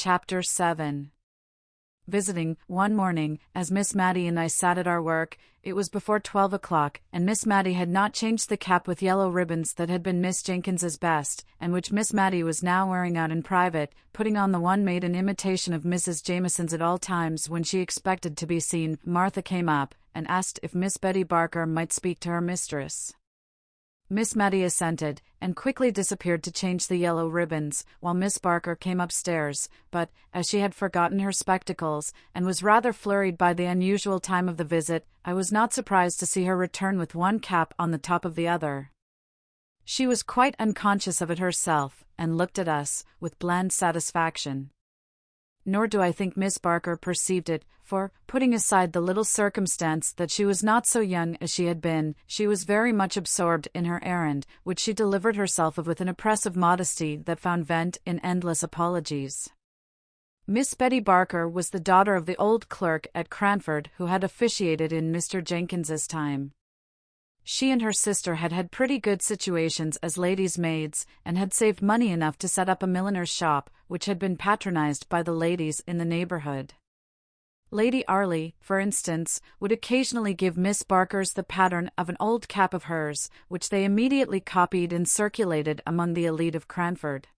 Chapter 7. Visiting, one morning, as Miss Matty and I sat at our work. It was before 12 o'clock, and Miss Matty had not changed the cap with yellow ribbons that had been Miss Jenkins's best, and which Miss Matty was now wearing out in private, putting on the one made in imitation of Mrs. Jameson's at all times when she expected to be seen. Martha came up, and asked if Miss Betty Barker might speak to her mistress. Miss Matty assented, and quickly disappeared to change the yellow ribbons, while Miss Barker came upstairs, but, as she had forgotten her spectacles, and was rather flurried by the unusual time of the visit, I was not surprised to see her return with one cap on the top of the other. She was quite unconscious of it herself, and looked at us, with bland satisfaction. Nor do I think Miss Barker perceived it, for, putting aside the little circumstance that she was not so young as she had been, she was very much absorbed in her errand, which she delivered herself of with an oppressive modesty that found vent in endless apologies. Miss Betty Barker was the daughter of the old clerk at Cranford who had officiated in Mr. Jenkins's time. She and her sister had had pretty good situations as ladies' maids, and had saved money enough to set up a milliner's shop, which had been patronized by the ladies in the neighborhood. Lady Arley, for instance, would occasionally give Miss Barker's the pattern of an old cap of hers, which they immediately copied and circulated among the elite of Cranford.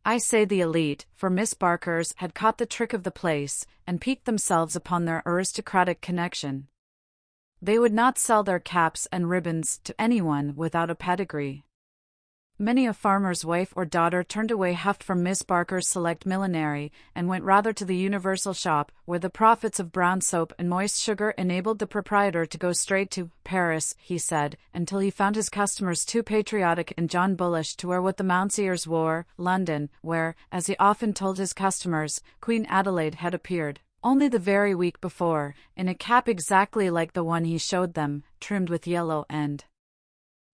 I say the elite, for Miss Barker's had caught the trick of the place, and piqued themselves upon their aristocratic connection. They would not sell their caps and ribbons to anyone without a pedigree. Many a farmer's wife or daughter turned away huffed from Miss Barker's select millinery, and went rather to the universal shop, where the profits of brown soap and moist sugar enabled the proprietor to go straight to Paris, he said, until he found his customers too patriotic and John Bullish to wear what the Mounseers wore, London, where, as he often told his customers, Queen Adelaide had appeared, only the very week before, in a cap exactly like the one he showed them, trimmed with yellow and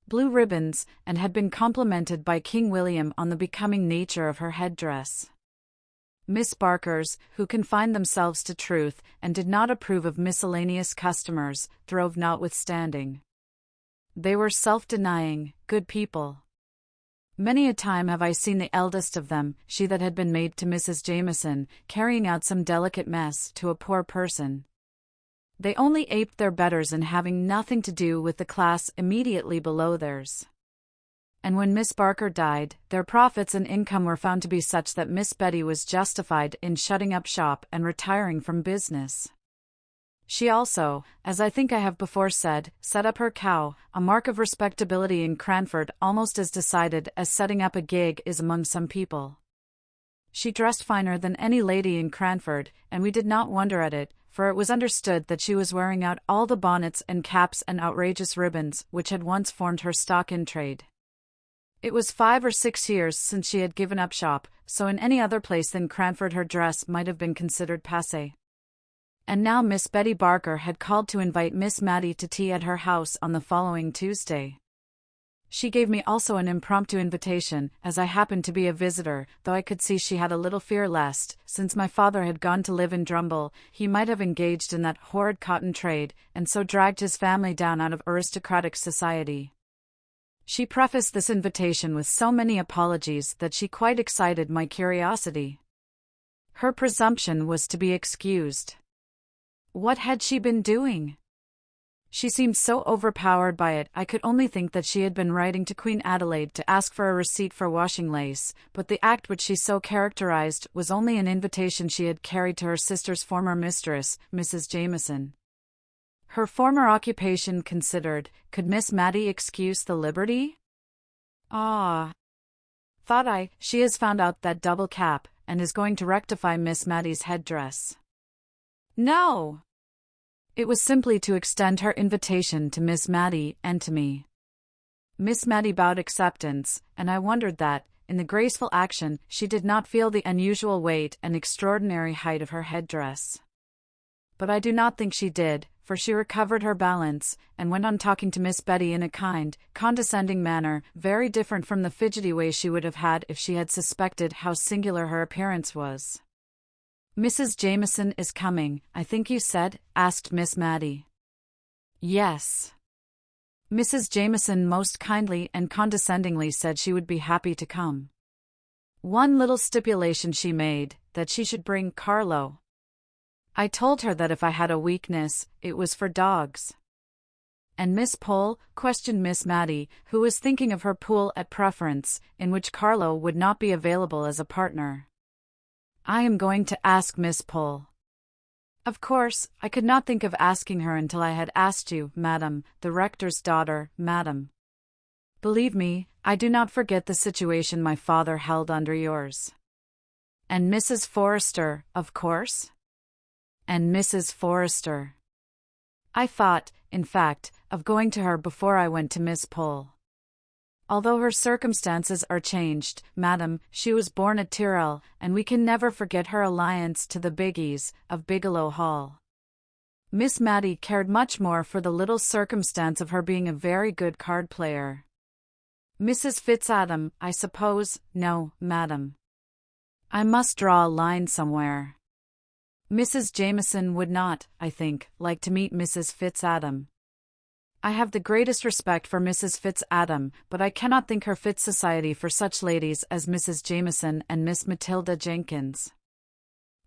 blue ribbons, and had been complimented by King William on the becoming nature of her headdress. Miss Barkers, who confined themselves to truth, and did not approve of miscellaneous customers, throve notwithstanding. They were self-denying, good people. Many a time have I seen the eldest of them, she that had been maid to Mrs. Jameson, carrying out some delicate mess to a poor person. They only aped their betters in having nothing to do with the class immediately below theirs. And when Miss Barker died, their profits and income were found to be such that Miss Betty was justified in shutting up shop and retiring from business. She also, as I think I have before said, set up her cow, a mark of respectability in Cranford almost as decided as setting up a gig is among some people. She dressed finer than any lady in Cranford, and we did not wonder at it, for it was understood that she was wearing out all the bonnets and caps and outrageous ribbons which had once formed her stock in trade. It was 5 or 6 years since she had given up shop, so in any other place than Cranford her dress might have been considered passé. And now Miss Betty Barker had called to invite Miss Matty to tea at her house on the following Tuesday. She gave me also an impromptu invitation, as I happened to be a visitor, though I could see she had a little fear lest, since my father had gone to live in Drumble, he might have engaged in that horrid cotton trade, and so dragged his family down out of aristocratic society. She prefaced this invitation with so many apologies that she quite excited my curiosity. Her presumption was to be excused. What had she been doing? She seemed so overpowered by it I could only think that she had been writing to Queen Adelaide to ask for a receipt for washing lace, but the act which she so characterized was only an invitation she had carried to her sister's former mistress, Mrs. Jameson. Her former occupation considered, could Miss Matty excuse the liberty? Ah, thought I, she has found out that double cap, and is going to rectify Miss Matty's headdress. No! It was simply to extend her invitation to Miss Matty and to me. Miss Matty bowed acceptance, and I wondered that, in the graceful action, she did not feel the unusual weight and extraordinary height of her headdress. But I do not think she did, for she recovered her balance, and went on talking to Miss Betty in a kind, condescending manner, very different from the fidgety way she would have had if she had suspected how singular her appearance was. "Mrs. Jameson is coming, I think you said?" asked Miss Matty. "Yes." Mrs. Jameson most kindly and condescendingly said she would be happy to come. One little stipulation she made, that she should bring Carlo. I told her that if I had a weakness, it was for dogs. And Miss Pole? Questioned Miss Mattie, who was thinking of her pool at preference, in which Carlo would not be available as a partner. I am going to ask Miss Pole. Of course, I could not think of asking her until I had asked you, madam, the rector's daughter, madam. Believe me, I do not forget the situation my father held under yours. And Mrs. Forrester, of course? And Mrs. Forrester. I thought, in fact, of going to her before I went to Miss Pole. Although her circumstances are changed, madam, she was born at Tyrrell, and we can never forget her alliance to the Biggies, of Bigelow Hall. Miss Mattie cared much more for the little circumstance of her being a very good card player. Mrs. Fitzadam, I suppose? No, madam. I must draw a line somewhere. Mrs. Jameson would not, I think, like to meet Mrs. Fitzadam. I have the greatest respect for Mrs. Fitzadam, but I cannot think her fit society for such ladies as Mrs. Jameson and Miss Matilda Jenkins.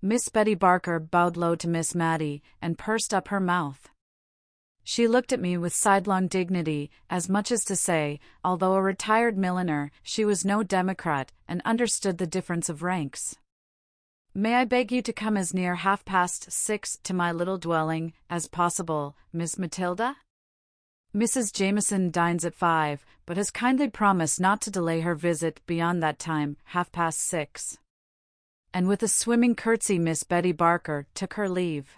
Miss Betty Barker bowed low to Miss Mattie, and pursed up her mouth. She looked at me with sidelong dignity, as much as to say, although a retired milliner, she was no democrat, and understood the difference of ranks. May I beg you to come as near 6:30 to my little dwelling as possible, Miss Matilda? Mrs. Jameson dines at 5, but has kindly promised not to delay her visit beyond that time, 6:30. And with a swimming curtsy Miss Betty Barker took her leave.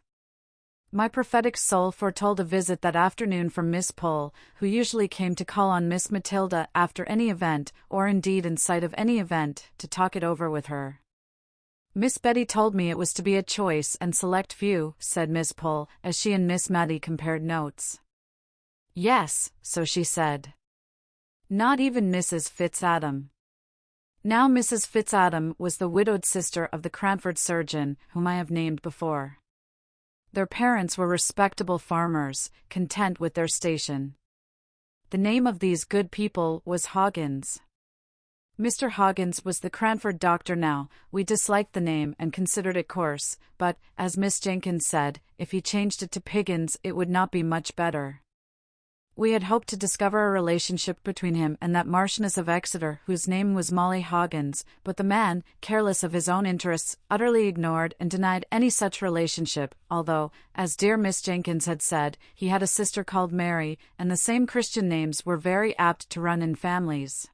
My prophetic soul foretold a visit that afternoon from Miss Pole, who usually came to call on Miss Matilda after any event, or indeed in sight of any event, to talk it over with her. Miss Betty told me it was to be a choice and select few, said Miss Pole, as she and Miss Mattie compared notes. Yes, so she said. Not even Mrs. Fitzadam. Now Mrs. Fitzadam was the widowed sister of the Cranford surgeon, whom I have named before. Their parents were respectable farmers, content with their station. The name of these good people was Hoggins. Mr. Hoggins was the Cranford doctor now. We disliked the name and considered it coarse, but, as Miss Jenkins said, if he changed it to Piggins it would not be much better. We had hoped to discover a relationship between him and that Marchioness of Exeter whose name was Molly Hoggins, but the man, careless of his own interests, utterly ignored and denied any such relationship, although, as dear Miss Jenkins had said, he had a sister called Mary, and the same Christian names were very apt to run in families.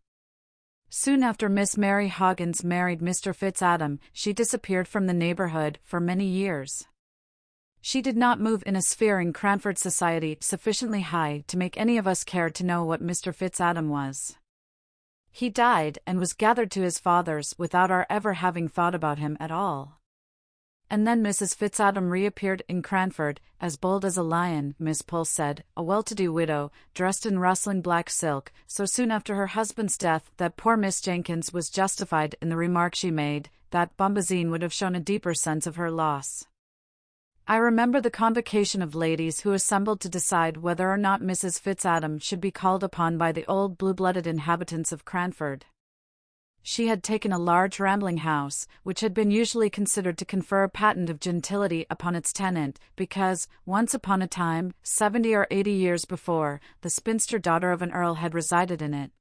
Soon after Miss Mary Hoggins married Mr. Fitzadam, she disappeared from the neighborhood for many years. She did not move in a sphere in Cranford society sufficiently high to make any of us care to know what Mr. Fitzadam was. He died and was gathered to his fathers without our ever having thought about him at all. And then Mrs. Fitzadam reappeared in Cranford, as bold as a lion, Miss Pole said, a well-to-do widow, dressed in rustling black silk, so soon after her husband's death that poor Miss Jenkins was justified in the remark she made, that Bombazine would have shown a deeper sense of her loss. I remember the convocation of ladies who assembled to decide whether or not Mrs. Fitzadam should be called upon by the old blue-blooded inhabitants of Cranford. She had taken a large rambling house, which had been usually considered to confer a patent of gentility upon its tenant, because, once upon a time, 70 or 80 years before, the spinster daughter of an earl had resided in it.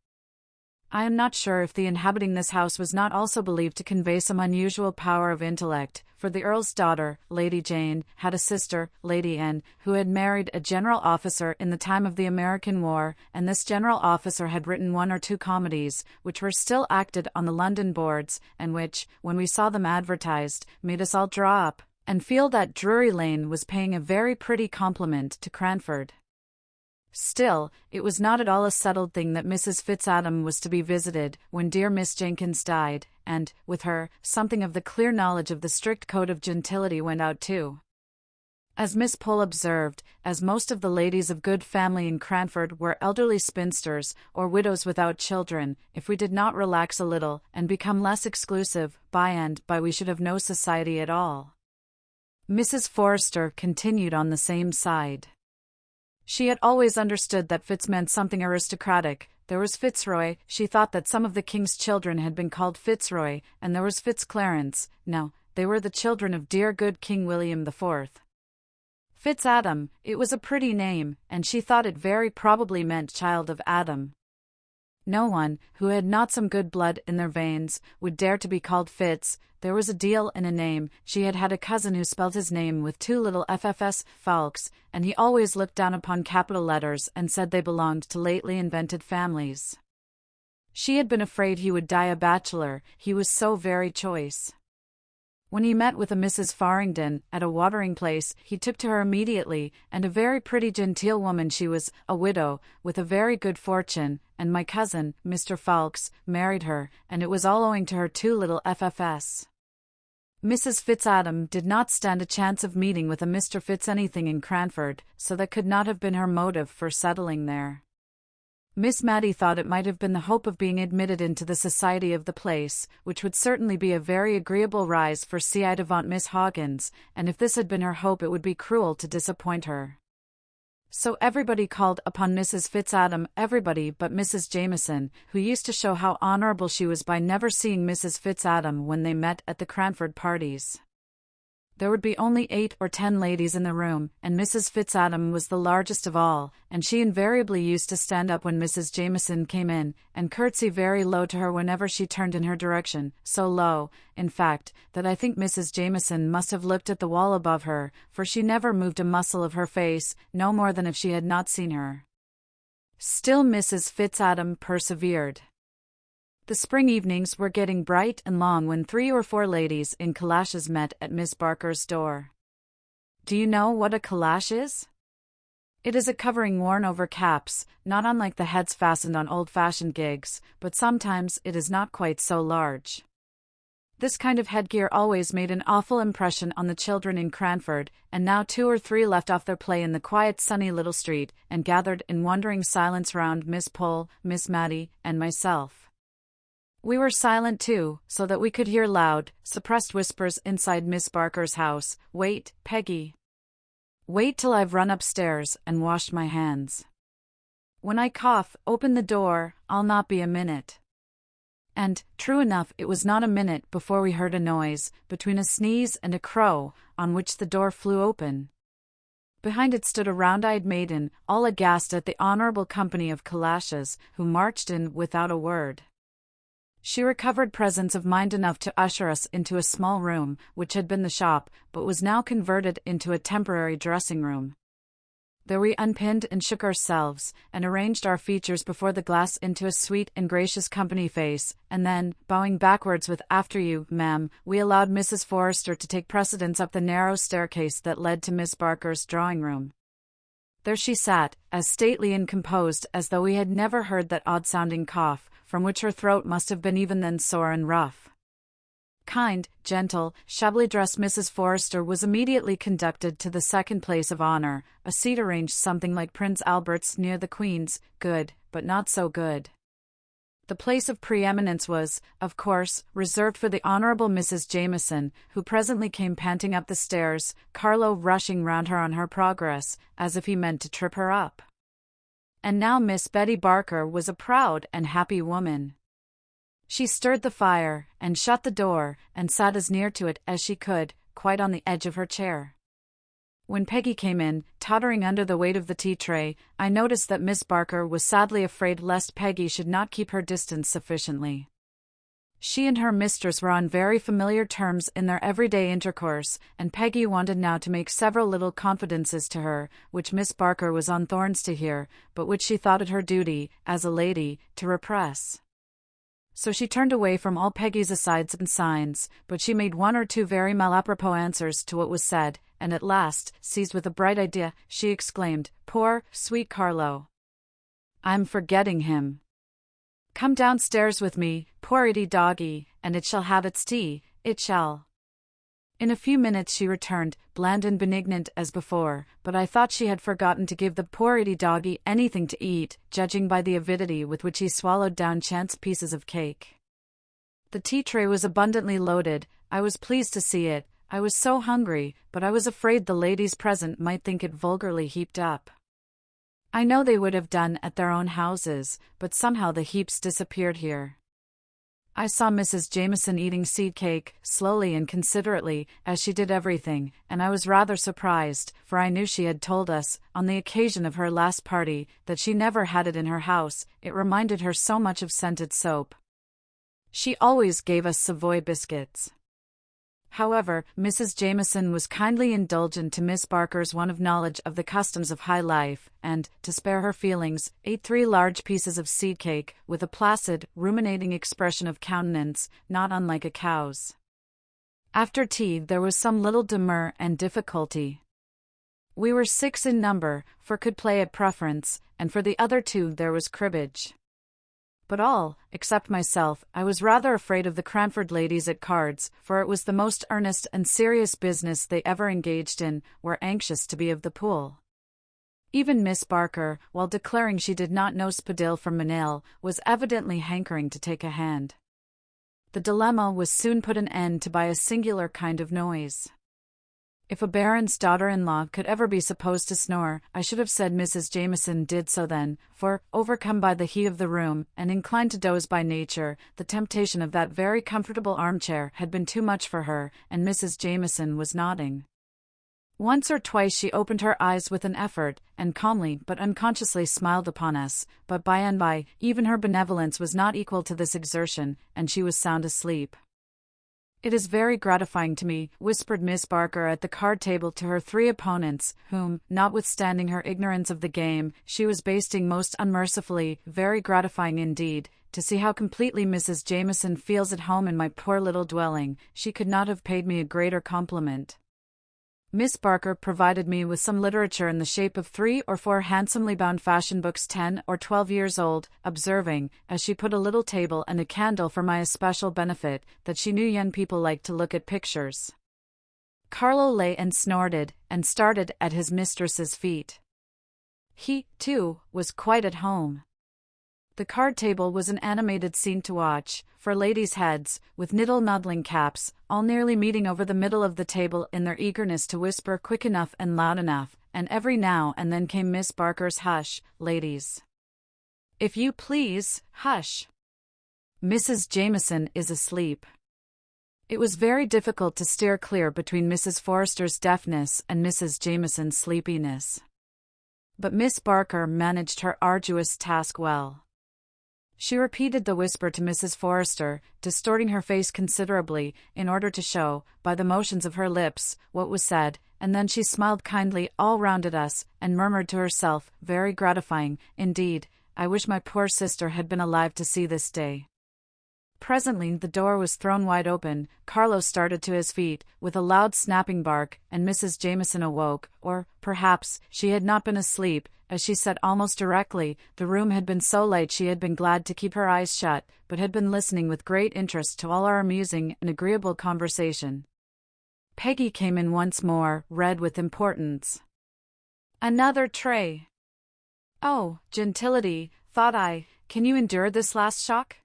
I am not sure if the inhabiting this house was not also believed to convey some unusual power of intellect, for the Earl's daughter, Lady Jane, had a sister, Lady Anne, who had married a general officer in the time of the American War, and this general officer had written 1 or 2 comedies, which were still acted on the London boards, and which, when we saw them advertised, made us all draw up, and feel that Drury Lane was paying a very pretty compliment to Cranford. Still, it was not at all a settled thing that Mrs. Fitzadam was to be visited, when dear Miss Jenkins died, and, with her, something of the clear knowledge of the strict code of gentility went out too. As Miss Pole observed, as most of the ladies of good family in Cranford were elderly spinsters, or widows without children, if we did not relax a little, and become less exclusive, by and by we should have no society at all. Mrs. Forrester continued on the same side. She had always understood that Fitz meant something aristocratic. There was Fitzroy. She thought that some of the king's children had been called Fitzroy, and there was Fitzclarence. No, they were the children of dear good King William IV. Fitzadam, it was a pretty name, and she thought it very probably meant child of Adam. No one, who had not some good blood in their veins, would dare to be called Fitz. There was a deal in a name. She had had a cousin who spelled his name with two little ffs, Falks, and he always looked down upon capital letters and said they belonged to lately invented families. She had been afraid he would die a bachelor, he was so very choice. When he met with a Mrs. Farringdon at a watering place, he took to her immediately, and a very pretty genteel woman she was, a widow, with a very good fortune, and my cousin, Mr. Falks, married her, and it was all owing to her two little ffs. Mrs. Fitzadam did not stand a chance of meeting with a Mr. Fitz anything in Cranford, so that could not have been her motive for settling there. Miss Matty thought it might have been the hope of being admitted into the society of the place, which would certainly be a very agreeable rise for ci devant Miss Hoggins, and if this had been her hope it would be cruel to disappoint her. So everybody called upon Mrs. Fitzadam, everybody but Mrs. Jameson, who used to show how honourable she was by never seeing Mrs. Fitzadam when they met at the Cranford parties. There would be only 8 or 10 ladies in the room, and Mrs. Fitzadam was the largest of all, and she invariably used to stand up when Mrs. Jameson came in, and curtsy very low to her whenever she turned in her direction, so low, in fact, that I think Mrs. Jameson must have looked at the wall above her, for she never moved a muscle of her face, no more than if she had not seen her. Still Mrs. Fitzadam persevered. The spring evenings were getting bright and long when 3 or 4 ladies in calashes met at Miss Barker's door. Do you know what a calash is? It is a covering worn over caps, not unlike the heads fastened on old-fashioned gigs, but sometimes it is not quite so large. This kind of headgear always made an awful impression on the children in Cranford, and now 2 or 3 left off their play in the quiet sunny little street, and gathered in wondering silence round Miss Pole, Miss Matty, and myself. We were silent too, so that we could hear loud, suppressed whispers inside Miss Barker's house. Wait, Peggy. Wait till I've run upstairs and washed my hands. When I cough, open the door, I'll not be a minute. And, true enough, it was not a minute before we heard a noise, between a sneeze and a crow, on which the door flew open. Behind it stood a round-eyed maiden, all aghast at the honourable company of calashes, who marched in without a word. She recovered presence of mind enough to usher us into a small room, which had been the shop, but was now converted into a temporary dressing-room. There we unpinned and shook ourselves, and arranged our features before the glass into a sweet and gracious company face, and then, bowing backwards with "After you, ma'am," we allowed Mrs. Forrester to take precedence up the narrow staircase that led to Miss Barker's drawing-room. There she sat, as stately and composed as though we had never heard that odd-sounding cough, from which her throat must have been even then sore and rough. Kind, gentle, shabbily dressed Mrs. Forrester was immediately conducted to the second place of honour, a seat arranged something like Prince Albert's near the Queen's, good, but not so good. The place of preeminence was, of course, reserved for the Honourable Mrs. Jameson, who presently came panting up the stairs, Carlo rushing round her on her progress, as if he meant to trip her up. And now Miss Betty Barker was a proud and happy woman. She stirred the fire, and shut the door, and sat as near to it as she could, quite on the edge of her chair. When Peggy came in, tottering under the weight of the tea-tray, I noticed that Miss Barker was sadly afraid lest Peggy should not keep her distance sufficiently. She and her mistress were on very familiar terms in their everyday intercourse, and Peggy wanted now to make several little confidences to her, which Miss Barker was on thorns to hear, but which she thought it her duty, as a lady, to repress. So she turned away from all Peggy's asides and signs, but she made 1 or 2 very malapropos answers to what was said, and at last, seized with a bright idea, she exclaimed, "Poor, sweet Carlo! I'm forgetting him. Come downstairs with me, poor itty doggy, and it shall have its tea, it shall." In a few minutes she returned, bland and benignant as before, but I thought she had forgotten to give the poor itty doggy anything to eat, judging by the avidity with which he swallowed down chance pieces of cake. The tea-tray was abundantly loaded. I was pleased to see it. I was so hungry, but I was afraid the ladies present might think it vulgarly heaped up. I know they would have done at their own houses, but somehow the heaps disappeared here. I saw Mrs. Jameson eating seed cake, slowly and considerately, as she did everything, and I was rather surprised, for I knew she had told us, on the occasion of her last party, that she never had it in her house. It reminded her so much of scented soap. She always gave us Savoy biscuits. However, Mrs. Jameson was kindly indulgent to Miss Barker's want of knowledge of the customs of high life, and, to spare her feelings, ate 3 large pieces of seed cake, with a placid, ruminating expression of countenance, not unlike a cow's. After tea there was some little demur and difficulty. We were 6 in number, for could play at preference, and for the other 2 there was cribbage. But all, except myself, I was rather afraid of the Cranford ladies at cards, for it was the most earnest and serious business they ever engaged in, were anxious to be of the pool. Even Miss Barker, while declaring she did not know Spadille from Manille, was evidently hankering to take a hand. The dilemma was soon put an end to by a singular kind of noise. If a baron's daughter-in-law could ever be supposed to snore, I should have said Mrs. Jameson did so then, for, overcome by the heat of the room, and inclined to doze by nature, the temptation of that very comfortable armchair had been too much for her, and Mrs. Jameson was nodding. Once or twice she opened her eyes with an effort, and calmly but unconsciously smiled upon us, but by and by, even her benevolence was not equal to this exertion, and she was sound asleep. "It is very gratifying to me," whispered Miss Barker at the card-table to her 3 opponents, whom, notwithstanding her ignorance of the game, she was basting most unmercifully, "very gratifying indeed, to see how completely Mrs. Jameson feels at home in my poor little dwelling. She could not have paid me a greater compliment." Miss Barker provided me with some literature in the shape of 3 or 4 handsomely bound fashion books 10 or 12 years old, observing, as she put a little table and a candle for my especial benefit, that she knew young people liked to look at pictures. Carlo lay and snorted, and started at his mistress's feet. He, too, was quite at home. The card-table was an animated scene to watch, for ladies' heads, with niddle-noddling caps, all nearly meeting over the middle of the table in their eagerness to whisper quick enough and loud enough, and every now and then came Miss Barker's "Hush, ladies. If you please, hush. Mrs. Jameson is asleep." It was very difficult to steer clear between Mrs. Forrester's deafness and Mrs. Jameson's sleepiness. But Miss Barker managed her arduous task well. She repeated the whisper to Mrs. Forrester, distorting her face considerably, in order to show, by the motions of her lips, what was said, and then she smiled kindly all round at us, and murmured to herself, "Very gratifying, indeed. I wish my poor sister had been alive to see this day." Presently the door was thrown wide open, Carlo started to his feet, with a loud snapping bark, and Mrs. Jameson awoke, or, perhaps, she had not been asleep, as she said almost directly. The room had been so light she had been glad to keep her eyes shut, but had been listening with great interest to all our amusing and agreeable conversation. Peggy came in once more, red with importance. "Another tray. Oh, gentility," thought I, "can you endure this last shock?"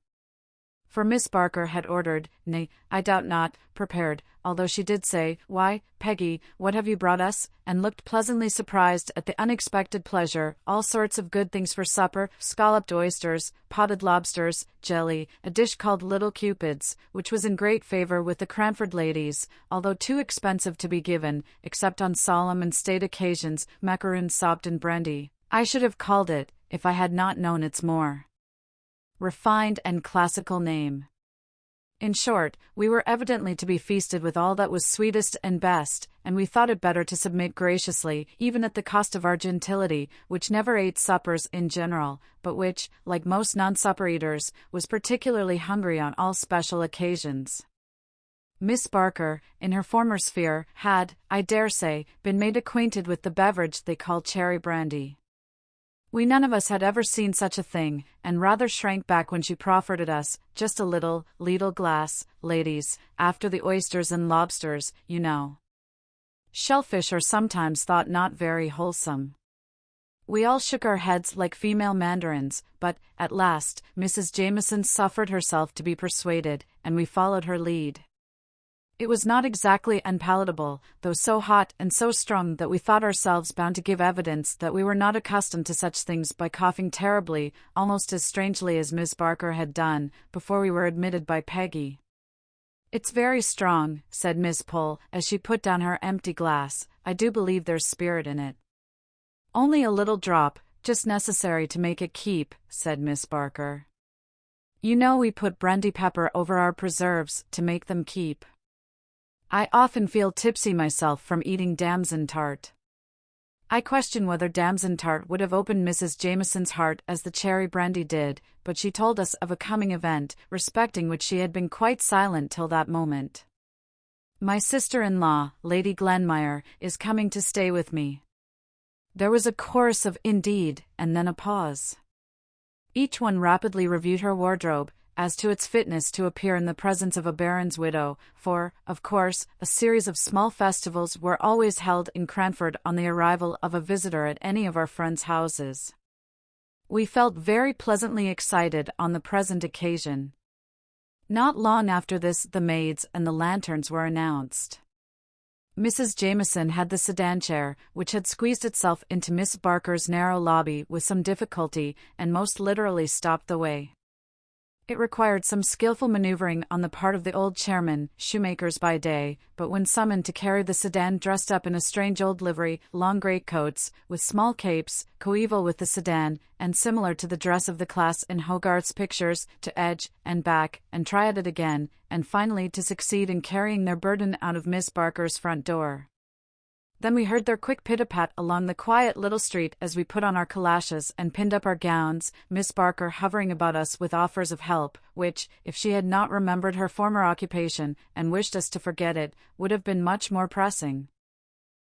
For Miss Barker had ordered, nay, I doubt not, prepared, although she did say, "Why, Peggy, what have you brought us?" and looked pleasantly surprised at the unexpected pleasure, all sorts of good things for supper, scalloped oysters, potted lobsters, jelly, a dish called Little Cupids, which was in great favour with the Cranford ladies, although too expensive to be given, except on solemn and state occasions, macaroons sopped in brandy. I should have called it, if I had not known its more refined and classical name. In short, we were evidently to be feasted with all that was sweetest and best, and we thought it better to submit graciously, even at the cost of our gentility, which never ate suppers in general, but which, like most non-supper eaters, was particularly hungry on all special occasions. Miss Barker, in her former sphere, had, I dare say, been made acquainted with the beverage they call cherry brandy. We none of us had ever seen such a thing, and rather shrank back when she proffered it us, just a little glass, ladies, after the oysters and lobsters, you know. Shellfish are sometimes thought not very wholesome. We all shook our heads like female mandarins, but, at last, Mrs. Jameson suffered herself to be persuaded, and we followed her lead. It was not exactly unpalatable, though so hot and so strong that we thought ourselves bound to give evidence that we were not accustomed to such things by coughing terribly, almost as strangely as Miss Barker had done, before we were admitted by Peggy. "It's very strong," said Miss Pole, as she put down her empty glass. "I do believe there's spirit in it." "Only a little drop, just necessary to make it keep," said Miss Barker. "You know we put brandy pepper over our preserves, to make them keep. I often feel tipsy myself from eating damson tart." I question whether damson tart would have opened Mrs. Jameson's heart as the cherry brandy did, but she told us of a coming event, respecting which she had been quite silent till that moment. "My sister-in-law, Lady Glenmire, is coming to stay with me." There was a chorus of "indeed," and then a pause. Each one rapidly reviewed her wardrobe, as to its fitness to appear in the presence of a baron's widow, for, of course, a series of small festivals were always held in Cranford on the arrival of a visitor at any of our friends' houses. We felt very pleasantly excited on the present occasion. Not long after this the maids and the lanterns were announced. Mrs. Jameson had the sedan chair, which had squeezed itself into Miss Barker's narrow lobby with some difficulty, and most literally stopped the way. It required some skillful maneuvering on the part of the old chairmen, shoemakers by day, but when summoned to carry the sedan dressed up in a strange old livery, long greatcoats, with small capes, coeval with the sedan, and similar to the dress of the class in Hogarth's pictures, to edge, and back, and try at it again, and finally to succeed in carrying their burden out of Miss Barker's front door. Then we heard their quick pit-a-pat along the quiet little street as we put on our calashes and pinned up our gowns, Miss Barker hovering about us with offers of help, which, if she had not remembered her former occupation, and wished us to forget it, would have been much more pressing.